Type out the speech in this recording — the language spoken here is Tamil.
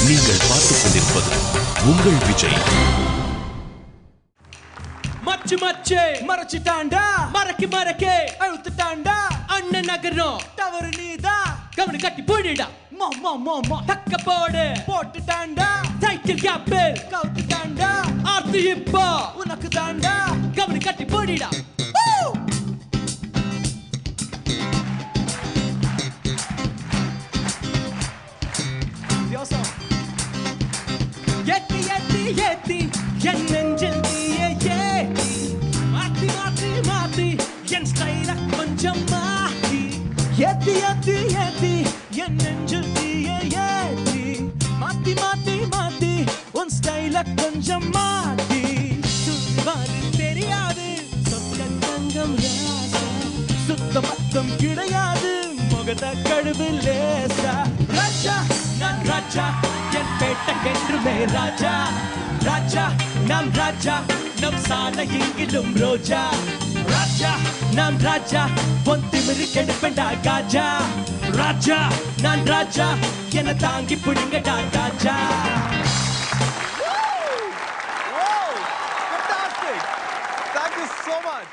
நீங்கள் பார்த்துக் கொண்டிருப்பது உங்கள் விஜய். மச்சு மச்சே மறைச்சிட்டாண்டா, மறக்கி மறக்கே அழுத்துட்டாண்டா, அண்ணன் நகரம் தவறு நீதா, கவனி கட்டி போடுடா, தக்க போடு போட்டுட்டாண்டா, சைக்கிள் கேப்பில் கவுத்துட்டாண்டா, ஆர்த்தி இப்போ உனக்கு தாண்டா, கவனி கட்டி போடுடா. ஏத்தி ஏத்தி ஏத்தி என் நெஞ்சில் நீயே ஏத்தி, மாத்தி மாத்தி மாத்தி என் ஸ்டைல கொஞ்சம் மாத்தி, ஏத்தி ஏத்தி ஏத்தி என் நெஞ்சில் நீயே ஏத்தி, மாத்தி மாத்தி மாத்தி உன் ஸ்டைல கொஞ்சம் மாத்தி, சுத்தமாது தெரியாது சொந்த தங்கம் ராசா, சுத்த மத்தம் கிடையாது முகத கழுவு லேசா, ராஜா நான் ராஜா என் பேட்டக்கென்றுமே ராஜா, ராஜா நாம் ராஜா நம் சாலை எங்கிலும் ரோஜா, ராஜா நாம் ராஜா பொன் திமிரு கெடுப்பேன்டா காஜா, ராஜா நான் ராஜா என தாங்கி பிடிங்கடா ராஜா. Fantastic! Thank you so much.